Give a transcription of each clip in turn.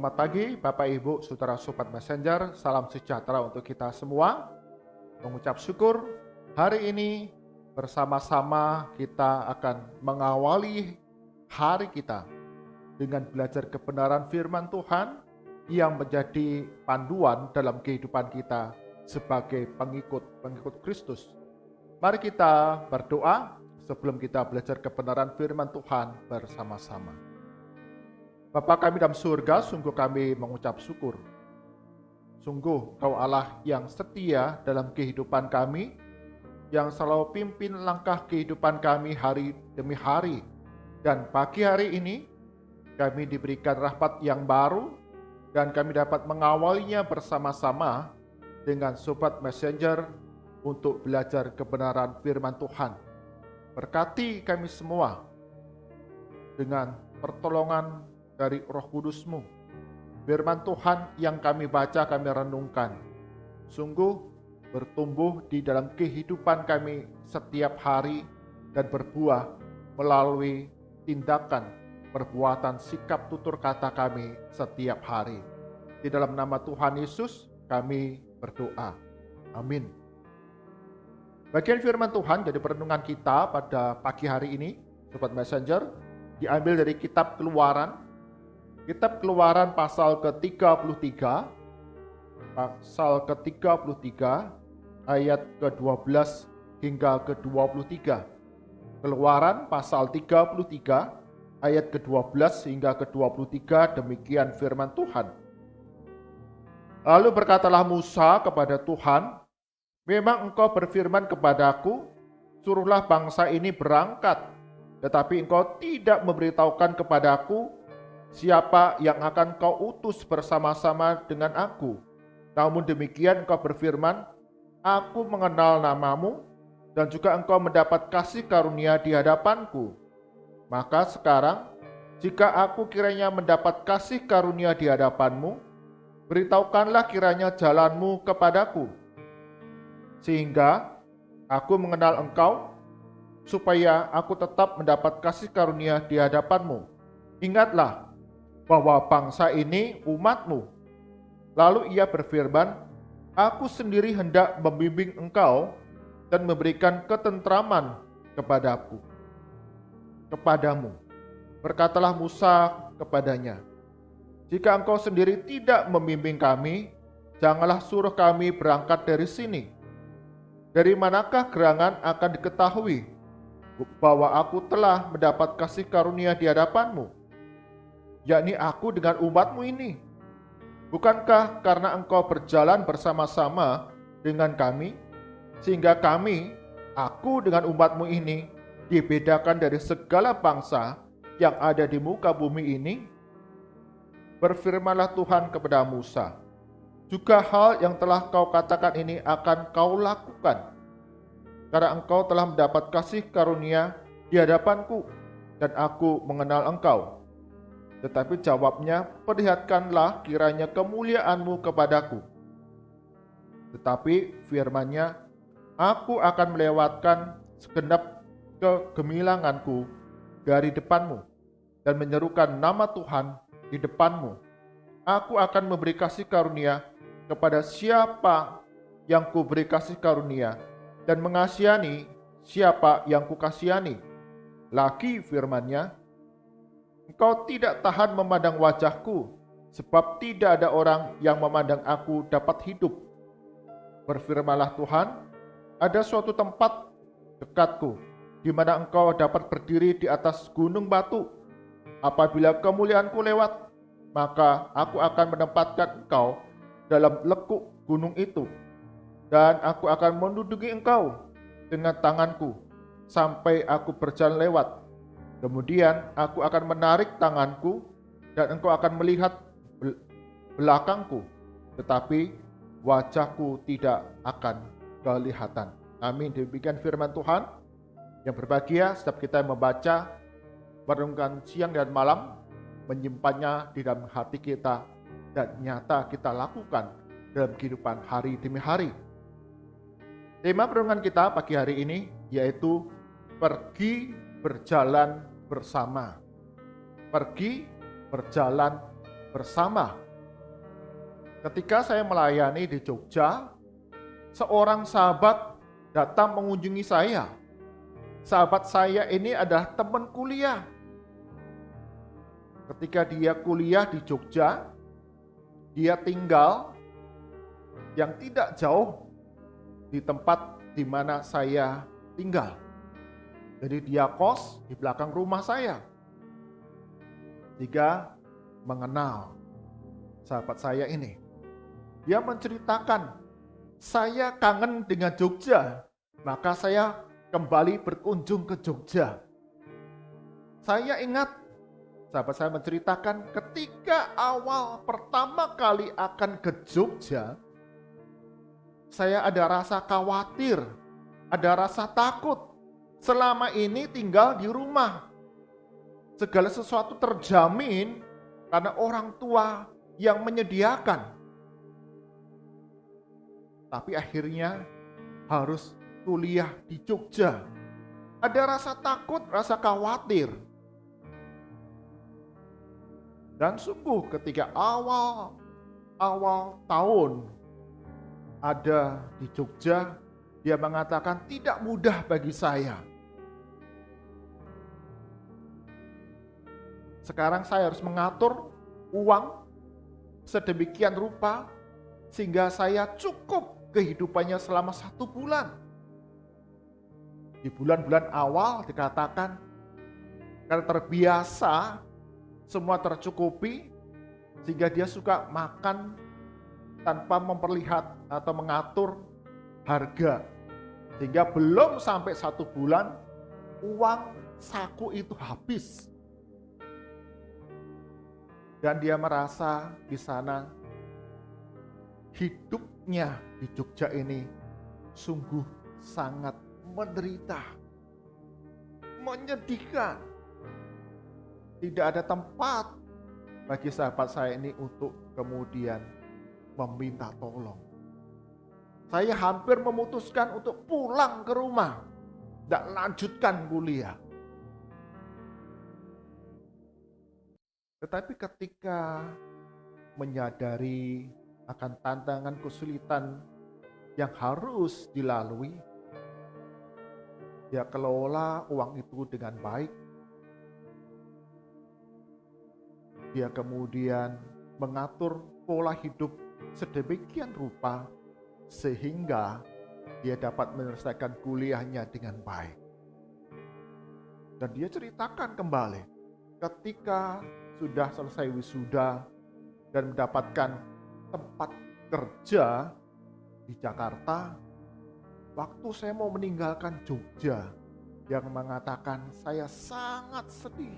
Selamat pagi Bapak Ibu, Saudara Sobat Messenger, salam sejahtera untuk kita semua. Mengucap syukur hari ini bersama-sama kita akan mengawali hari kita dengan belajar kebenaran firman Tuhan yang menjadi panduan dalam kehidupan kita sebagai pengikut Kristus. Mari kita berdoa sebelum kita belajar kebenaran firman Tuhan bersama-sama. Bapa kami dalam surga, sungguh kami mengucap syukur. Sungguh Kau Allah yang setia dalam kehidupan kami, yang selalu pimpin langkah kehidupan kami hari demi hari. Dan pagi hari ini, kami diberikan rahmat yang baru, dan kami dapat mengawalinya bersama-sama dengan Sobat Messenger untuk belajar kebenaran firman Tuhan. Berkati kami semua dengan pertolongan dari Roh Kudus-Mu. Firman Tuhan yang kami baca, kami renungkan, sungguh bertumbuh di dalam kehidupan kami setiap hari dan berbuah melalui tindakan, perbuatan, sikap, tutur kata kami setiap hari. Di dalam nama Tuhan Yesus kami berdoa. Amin. Bagian firman Tuhan jadi perenungan kita pada pagi hari ini, Sobat Messenger, diambil dari kitab Keluaran. Kitab Keluaran pasal ke-33 ayat ke-12 hingga ke-23. Keluaran pasal 33 ayat ke-12 hingga ke-23, demikian firman Tuhan. Lalu berkatalah Musa kepada Tuhan, "Memang engkau berfirman kepadaku, suruhlah bangsa ini berangkat, tetapi engkau tidak memberitahukan kepadaku siapa yang akan kau utus bersama-sama dengan aku. Namun demikian engkau berfirman, aku mengenal namamu, dan juga engkau mendapat kasih karunia di hadapanku. Maka sekarang, jika aku kiranya mendapat kasih karunia di hadapanmu, beritahukanlah kiranya jalanmu kepadaku, sehingga aku mengenal engkau, supaya aku tetap mendapat kasih karunia di hadapanmu. Ingatlah bahwa bangsa ini umatmu." Lalu ia berfirman, "Aku sendiri hendak membimbing engkau dan memberikan ketentraman kepadamu. Berkatalah Musa kepadanya, "Jika engkau sendiri tidak membimbing kami, janganlah suruh kami berangkat dari sini. Dari manakah gerangan akan diketahui bahwa aku telah mendapat kasih karunia di hadapanmu, yakni aku dengan umatmu ini? Bukankah karena engkau berjalan bersama-sama dengan kami, sehingga aku dengan umatmu ini, dibedakan dari segala bangsa yang ada di muka bumi ini?" Berfirmanlah Tuhan kepada Musa, "Juga hal yang telah kau katakan ini akan kau lakukan, karena engkau telah mendapat kasih karunia di hadapanku, dan aku mengenal engkau. Tetapi jawabnya, perlihatkanlah kiranya kemuliaanmu kepadaku." Tetapi firman-Nya, "Aku akan melewatkan segenap kegemilanganku dari depanmu, dan menyerukan nama Tuhan di depanmu. Aku akan memberi kasih karunia kepada siapa yang kuberi kasih karunia, dan mengasihani siapa yang kukasihani." Lagi firman-Nya, "Engkau tidak tahan memandang wajahku, sebab tidak ada orang yang memandang aku dapat hidup." Berfirmanlah Tuhan, "Ada suatu tempat dekatku, di mana engkau dapat berdiri di atas gunung batu. Apabila kemuliaanku lewat, maka aku akan menempatkan engkau dalam lekuk gunung itu, dan aku akan menduduki engkau dengan tanganku sampai aku berjalan lewat. Kemudian aku akan menarik tanganku, dan engkau akan melihat belakangku, tetapi wajahku tidak akan kelihatan." Amin. Demikian firman Tuhan. Yang berbahagia setiap kita yang membaca, merenungkan siang dan malam, menyimpannya di dalam hati kita, dan nyata kita lakukan dalam kehidupan hari demi hari. Tema perenungan kita pagi hari ini yaitu pergi berjalan bersama. Pergi berjalan bersama. Ketika saya melayani di Jogja, seorang sahabat datang mengunjungi saya. Sahabat saya ini adalah teman kuliah. Ketika dia kuliah di Jogja, dia tinggal yang tidak jauh di tempat di mana saya tinggal. Jadi dia kos di belakang rumah saya. Jika mengenal sahabat saya ini, dia menceritakan, saya kangen dengan Jogja, maka saya kembali berkunjung ke Jogja. Saya ingat sahabat saya menceritakan ketika awal pertama kali akan ke Jogja, saya ada rasa khawatir, ada rasa takut. Selama ini tinggal di rumah, segala sesuatu terjamin karena orang tua yang menyediakan. Tapi akhirnya harus kuliah di Jogja. Ada rasa takut, rasa khawatir. Dan sungguh ketika awal tahun ada di Jogja, dia mengatakan tidak mudah bagi saya. Sekarang saya harus mengatur uang sedemikian rupa sehingga saya cukup kehidupannya selama 1 bulan. Di bulan-bulan awal dikatakan karena terbiasa semua tercukupi sehingga dia suka makan tanpa memperlihat atau mengatur harga. Sehingga belum sampai 1 bulan uang saku itu habis. Dan dia merasa di sana hidupnya di Jogja ini sungguh sangat menderita, menyedihkan. Tidak ada tempat bagi sahabat saya ini untuk kemudian meminta tolong. Saya hampir memutuskan untuk pulang ke rumah, tidak lanjutkan kuliah. Tetapi ketika menyadari akan tantangan kesulitan yang harus dilalui, dia kelola uang itu dengan baik. Dia kemudian mengatur pola hidup sedemikian rupa sehingga dia dapat menyelesaikan kuliahnya dengan baik. Dan dia ceritakan kembali ketika sudah selesai wisuda dan mendapatkan tempat kerja di Jakarta, waktu saya mau meninggalkan Jogja, yang mengatakan saya sangat sedih.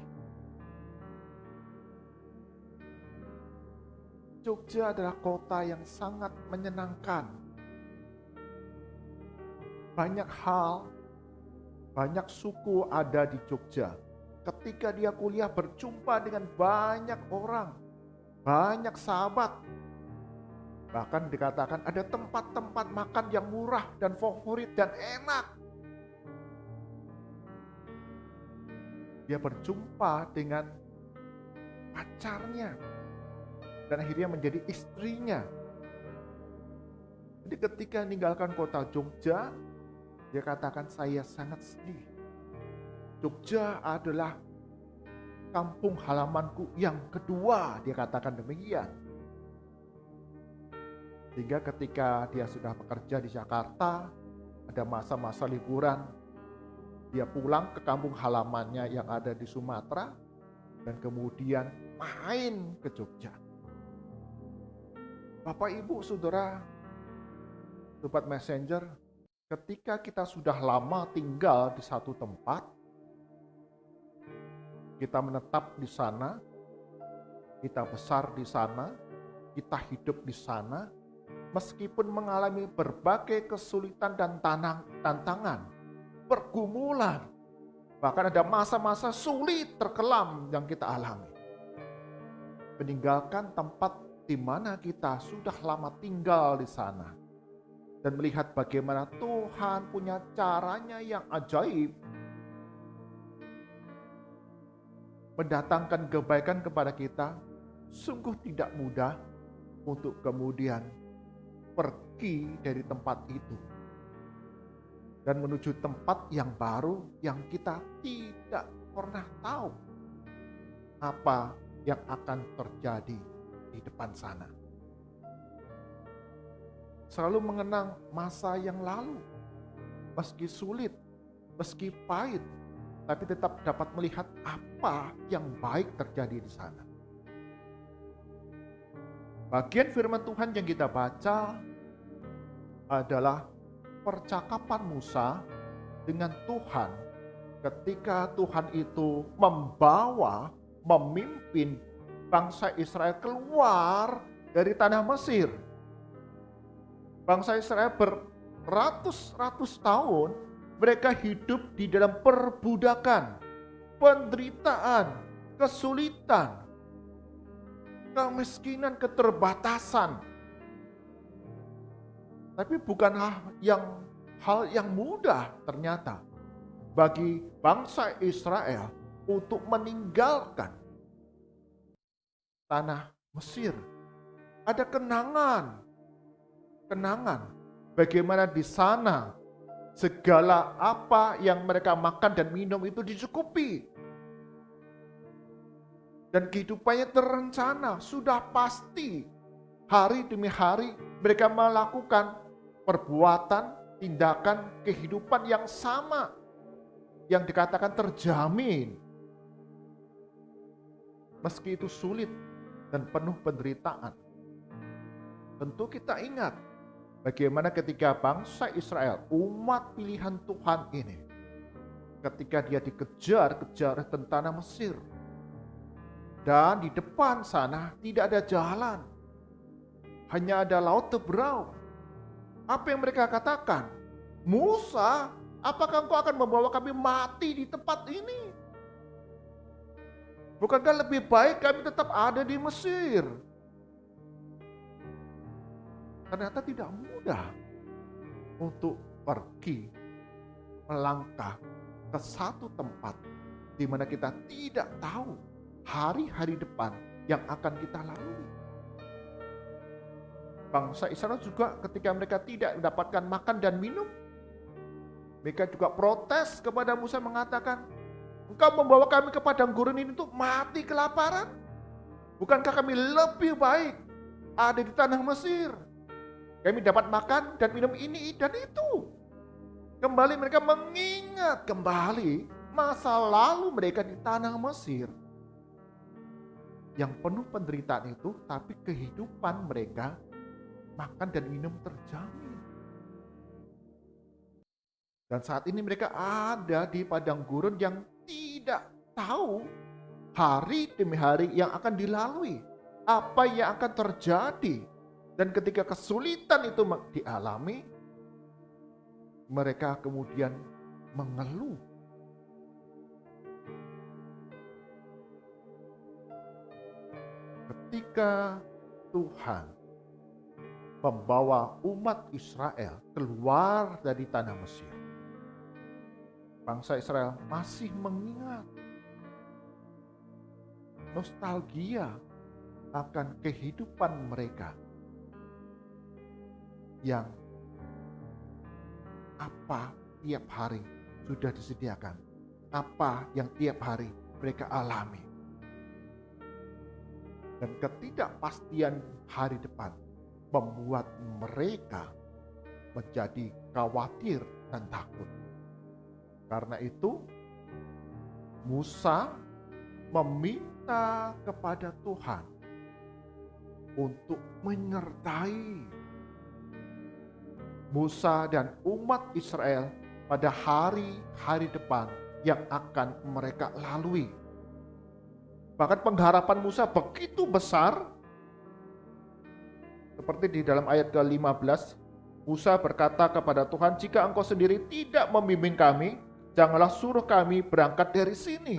Jogja adalah kota yang sangat menyenangkan. Banyak hal, banyak suku ada di Jogja. Ketika dia kuliah berjumpa dengan banyak orang, banyak sahabat. Bahkan dikatakan ada tempat-tempat makan yang murah dan favorit dan enak. Dia berjumpa dengan pacarnya dan akhirnya menjadi istrinya. Jadi ketika meninggalkan kota Jogja, dia katakan saya sangat sedih. Jogja adalah kampung halamanku yang kedua, dia katakan demikian. Sehingga ketika dia sudah bekerja di Jakarta, ada masa-masa liburan, dia pulang ke kampung halamannya yang ada di Sumatera, dan kemudian main ke Jogja. Bapak, Ibu, Saudara, Sobat Messenger, ketika kita sudah lama tinggal di satu tempat, kita menetap di sana, kita besar di sana, kita hidup di sana, meskipun mengalami berbagai kesulitan dan tantangan, pergumulan, bahkan ada masa-masa sulit terkelam yang kita alami. Meninggalkan tempat di mana kita sudah lama tinggal di sana dan melihat bagaimana Tuhan punya caranya yang ajaib mendatangkan kebaikan kepada kita, sungguh tidak mudah untuk kemudian pergi dari tempat itu dan menuju tempat yang baru yang kita tidak pernah tahu apa yang akan terjadi di depan sana. Selalu mengenang masa yang lalu, meski sulit, meski pahit, tapi tetap dapat melihat apa yang baik terjadi di sana. Bagian firman Tuhan yang kita baca adalah percakapan Musa dengan Tuhan ketika Tuhan itu memimpin bangsa Israel keluar dari tanah Mesir. Bangsa Israel beratus-ratus tahun mereka hidup di dalam perbudakan, penderitaan, kesulitan, kemiskinan, keterbatasan. Tapi bukan hal yang mudah ternyata bagi bangsa Israel untuk meninggalkan tanah Mesir. Ada kenangan bagaimana di sana segala apa yang mereka makan dan minum itu dicukupi. Dan kehidupannya terencana, sudah pasti. Hari demi hari mereka melakukan perbuatan, tindakan, kehidupan yang sama. Yang dikatakan terjamin. Meski itu sulit dan penuh penderitaan. Tentu kita ingat bagaimana ketika bangsa Israel, umat pilihan Tuhan ini, ketika dia dikejar tentara Mesir. Dan di depan sana tidak ada jalan. Hanya ada laut teberau. Apa yang mereka katakan? Musa, apakah engkau akan membawa kami mati di tempat ini? Bukankah lebih baik kami tetap ada di Mesir? Ternyata tidak mudah untuk pergi melangkah ke satu tempat di mana kita tidak tahu hari-hari depan yang akan kita lalui. Bangsa Israel juga ketika mereka tidak mendapatkan makan dan minum, mereka juga protes kepada Musa mengatakan, engkau membawa kami ke padang gurun ini untuk mati kelaparan? Bukankah kami lebih baik ada di tanah Mesir? Kami dapat makan dan minum ini dan itu. Kembali mereka mengingat kembali masa lalu mereka di tanah Mesir. Yang penuh penderitaan itu, tapi kehidupan mereka makan dan minum terjamin. Dan saat ini mereka ada di padang gurun yang tidak tahu hari demi hari yang akan dilalui. Apa yang akan terjadi. Dan ketika kesulitan itu dialami, mereka kemudian mengeluh. Ketika Tuhan membawa umat Israel keluar dari tanah Mesir, bangsa Israel masih mengingat nostalgia akan kehidupan mereka yang apa tiap hari sudah disediakan, apa yang tiap hari mereka alami. Dan ketidakpastian hari depan membuat mereka menjadi khawatir dan takut. Karena itu Musa meminta kepada Tuhan untuk menyertai Musa dan umat Israel pada hari-hari depan yang akan mereka lalui. Bahkan pengharapan Musa begitu besar, seperti di dalam ayat ke-15, Musa berkata kepada Tuhan, jika engkau sendiri tidak membimbing kami, janganlah suruh kami berangkat dari sini.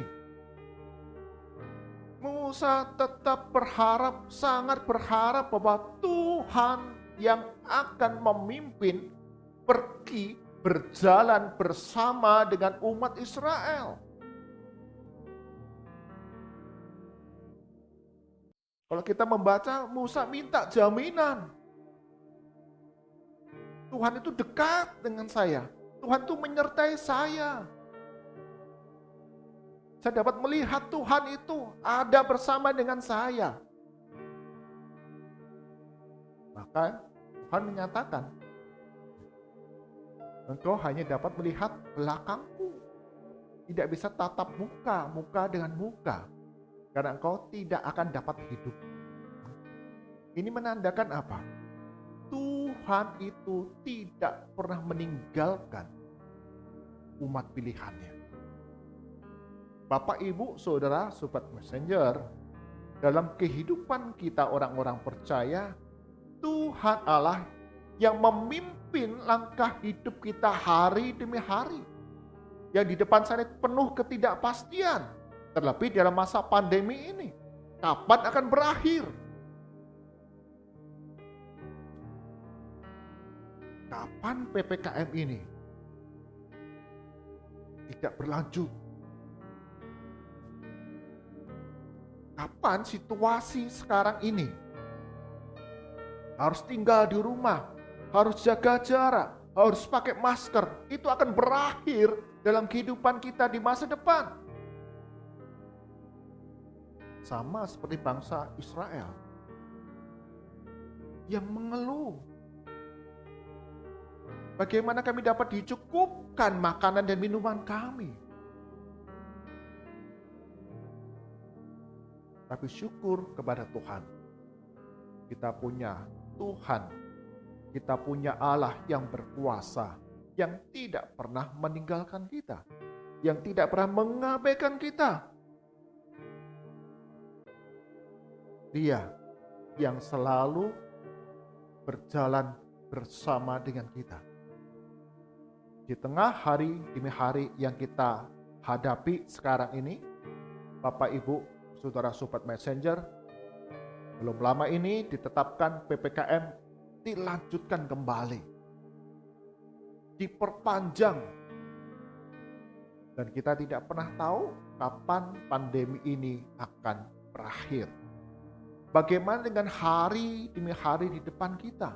Musa tetap berharap, sangat berharap bahwa Tuhan yang akan memimpin pergi berjalan bersama dengan umat Israel. Kalau kita membaca, Musa minta jaminan. Tuhan itu dekat dengan saya. Tuhan itu menyertai saya. Saya dapat melihat Tuhan itu ada bersama dengan saya. Maka Tuhan menyatakan, engkau hanya dapat melihat belakangku. Tidak bisa tatap muka dengan muka. Karena engkau tidak akan dapat hidup. Ini menandakan apa? Tuhan itu tidak pernah meninggalkan umat pilihannya. Bapak, Ibu, Saudara, Sobat Messenger, dalam kehidupan kita orang-orang percaya, Tuhan Allah yang memimpin langkah hidup kita hari demi hari. Yang di depan sana penuh ketidakpastian, terlebih dalam masa pandemi ini. Kapan akan berakhir? Kapan PPKM ini tidak berlanjut? Kapan situasi sekarang ini harus tinggal di rumah, harus jaga jarak, harus pakai masker, itu akan berakhir dalam kehidupan kita di masa depan. Sama seperti bangsa Israel yang mengeluh, bagaimana kami dapat dicukupkan makanan dan minuman kami. Tapi syukur kepada Tuhan, kita punya Tuhan, kita punya Allah yang berkuasa, yang tidak pernah meninggalkan kita, yang tidak pernah mengabaikan kita. Dia yang selalu berjalan bersama dengan kita. Di tengah hari demi hari yang kita hadapi sekarang ini, Bapak, Ibu, Saudara, Sobat Messenger, belum lama ini ditetapkan PPKM dilanjutkan kembali, diperpanjang, dan kita tidak pernah tahu kapan pandemi ini akan berakhir. Bagaimana dengan hari demi hari di depan kita?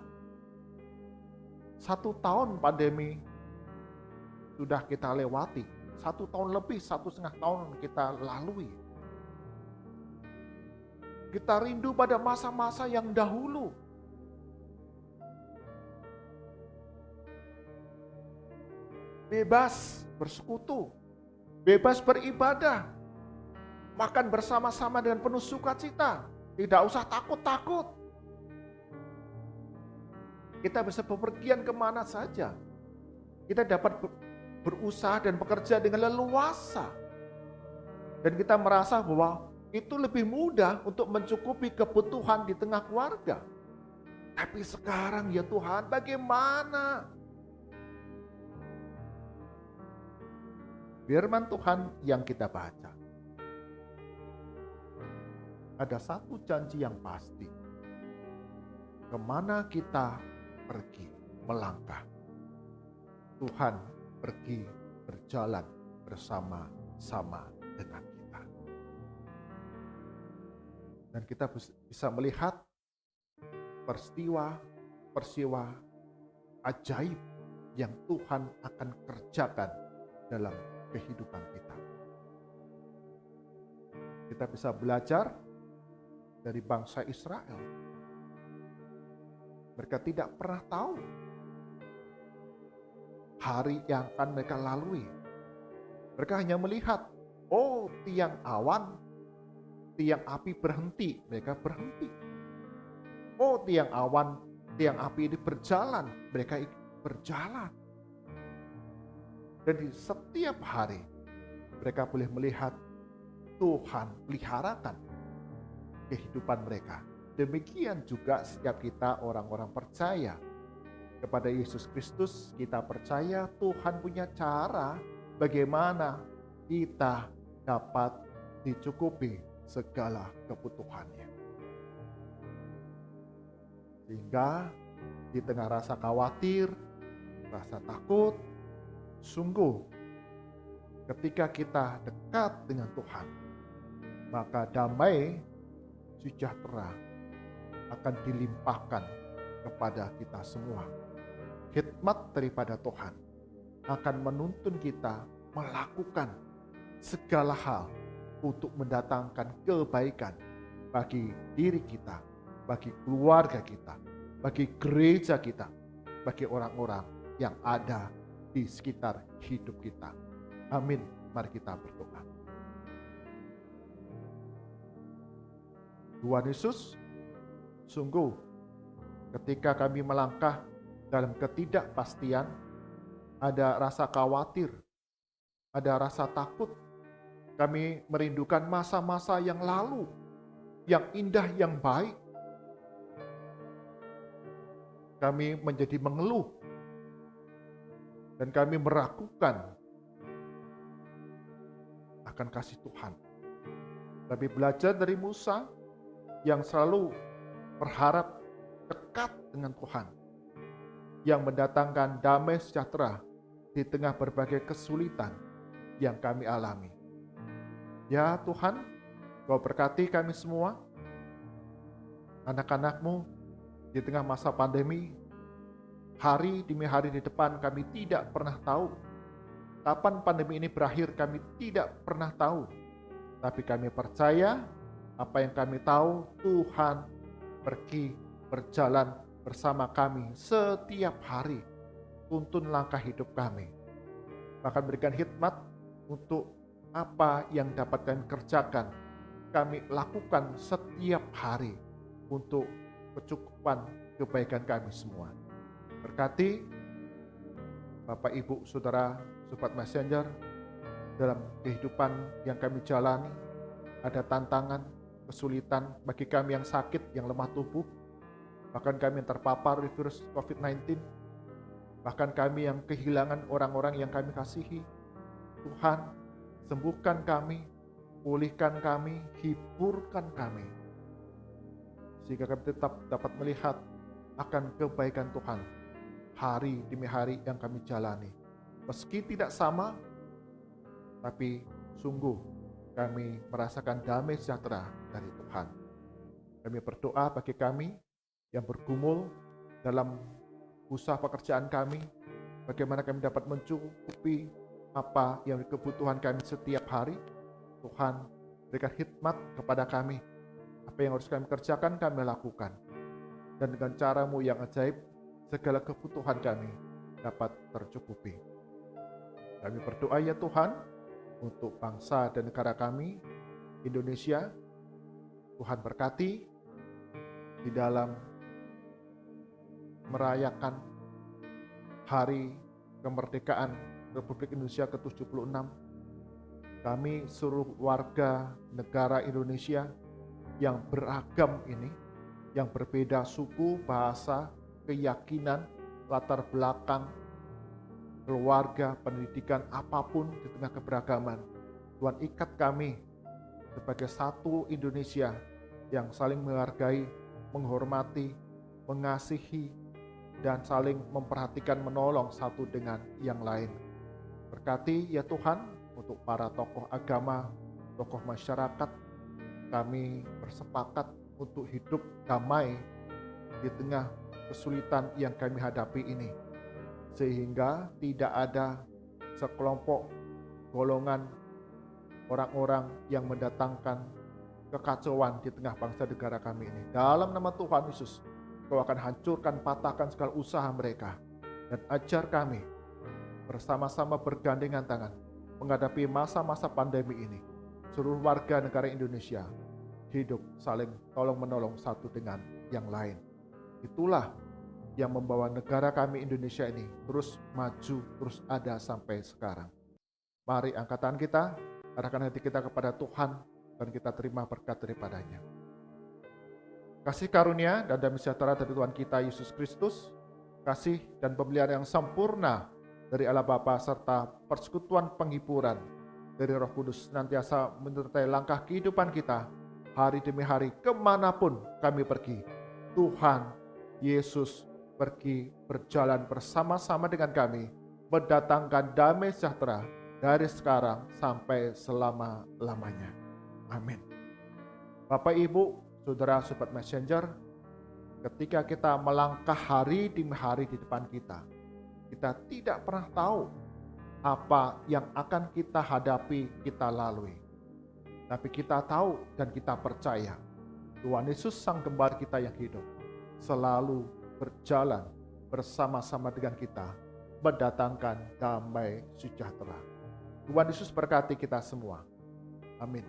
1 tahun pandemi sudah kita lewati, 1 tahun lebih, 1,5 tahun kita lalui. Kita rindu pada masa-masa yang dahulu. Bebas bersekutu, bebas beribadah, makan bersama-sama dengan penuh sukacita, tidak usah takut-takut. Kita bisa bepergian kemana saja. Kita dapat berusaha dan bekerja dengan leluasa. Dan kita merasa bahwa itu lebih mudah untuk mencukupi kebutuhan di tengah keluarga. Tapi sekarang ya Tuhan, bagaimana? Firman Tuhan yang kita baca, ada satu janji yang pasti. Kemana kita pergi melangkah, Tuhan pergi berjalan bersama-sama dengan kita. Dan kita bisa melihat peristiwa ajaib yang Tuhan akan kerjakan dalam kehidupan kita. Kita bisa belajar dari bangsa Israel. Mereka tidak pernah tahu hari yang akan mereka lalui. Mereka hanya melihat, oh, tiang awan, tiang api berhenti, mereka berhenti. Oh, tiang awan, tiang api ini berjalan, mereka berjalan. Dan di setiap hari mereka boleh melihat Tuhan peliharakan kehidupan mereka. Demikian juga setiap kita orang-orang percaya kepada Yesus Kristus, kita percaya Tuhan punya cara bagaimana kita dapat dicukupi segala kebutuhannya. Sehingga di tengah rasa khawatir, rasa takut, sungguh ketika kita dekat dengan Tuhan, maka damai sejahtera akan dilimpahkan kepada kita semua. Hikmat daripada Tuhan akan menuntun kita melakukan segala hal untuk mendatangkan kebaikan bagi diri kita, bagi keluarga kita, bagi gereja kita, bagi orang-orang yang ada di sekitar hidup kita. Amin. Mari kita berdoa. Tuhan Yesus, sungguh ketika kami melangkah dalam ketidakpastian, ada rasa khawatir, ada rasa takut. Kami merindukan masa-masa yang lalu, yang indah, yang baik. Kami menjadi mengeluh, dan kami meragukan akan kasih Tuhan. Kami belajar dari Musa yang selalu berharap dekat dengan Tuhan, yang mendatangkan damai sejahtera di tengah berbagai kesulitan yang kami alami. Ya Tuhan, Kau berkati kami semua, anak-anak-Mu di tengah masa pandemi. Hari demi hari di depan kami tidak pernah tahu kapan pandemi ini berakhir, kami tidak pernah tahu. Tapi kami percaya apa yang kami tahu, Tuhan pergi berjalan bersama kami setiap hari. Tuntun langkah hidup kami. Bahkan berikan hikmat untuk apa yang dapat kami kerjakan. Kami lakukan setiap hari untuk kecukupan kebaikan kami semua. Berkati Bapak, Ibu, Saudara, Sobat Messenger dalam kehidupan yang kami jalani. Ada tantangan, kesulitan bagi kami yang sakit, yang lemah tubuh. Bahkan kami yang terpapar di virus COVID-19. Bahkan kami yang kehilangan orang-orang yang kami kasihi. Tuhan, sembuhkan kami, pulihkan kami, hiburkan kami. Sehingga kami tetap dapat melihat akan kebaikan Tuhan hari demi hari yang kami jalani. Meski tidak sama, tapi sungguh kami merasakan damai sejahtera dari Tuhan. Kami berdoa bagi kami yang bergumul dalam usaha pekerjaan kami, bagaimana kami dapat mencukupi apa yang kebutuhan kami setiap hari. Tuhan, berikan hikmat kepada kami. Apa yang harus kami kerjakan, kami lakukan. Dan dengan cara-Mu yang ajaib, segala kebutuhan kami dapat tercukupi. Kami berdoa ya Tuhan, untuk bangsa dan negara kami, Indonesia. Tuhan berkati di dalam merayakan Hari Kemerdekaan Republik Indonesia ke-76. Kami seluruh warga negara Indonesia yang beragam ini, yang berbeda suku, bahasa, keyakinan, latar belakang, keluarga, pendidikan, apapun di tengah keberagaman. Tuhan, ikat kami sebagai satu Indonesia yang saling menghargai, menghormati, mengasihi, dan saling memperhatikan, menolong satu dengan yang lain. Berkati ya Tuhan untuk para tokoh agama, tokoh masyarakat. Kami bersepakat untuk hidup damai di tengah kesulitan yang kami hadapi ini, sehingga tidak ada sekelompok golongan orang-orang yang mendatangkan kekacauan di tengah bangsa negara kami ini. Dalam nama Tuhan Yesus, Kau akan hancurkan, patahkan segala usaha mereka, dan ajar kami bersama-sama bergandengan tangan menghadapi masa-masa pandemi ini. Seluruh warga negara Indonesia hidup saling tolong-menolong satu dengan yang lain. Itulah yang membawa negara kami Indonesia ini terus maju, terus ada sampai sekarang. Mari angkatan kita, arahkan hati kita kepada Tuhan, dan kita terima berkat daripadanya. Kasih karunia dan damai sejahtera dari Tuhan kita Yesus Kristus, kasih dan pemeliharaan yang sempurna dari Allah Bapa, serta persekutuan penghiburan dari Roh Kudus senantiasa menyertai langkah kehidupan kita hari demi hari kemanapun kami pergi. Tuhan Yesus pergi berjalan bersama-sama dengan kami, mendatangkan damai sejahtera dari sekarang sampai selama-lamanya. Amin. Bapak, Ibu, Saudara Sobat Messenger, ketika kita melangkah hari demi hari di depan kita tidak pernah tahu apa yang akan kita hadapi, kita lalui. Tapi kita tahu dan kita percaya Tuhan Yesus Sang Gembala kita yang hidup selalu berjalan bersama-sama dengan kita, mendatangkan damai sejahtera. Tuhan Yesus berkati kita semua. Amin.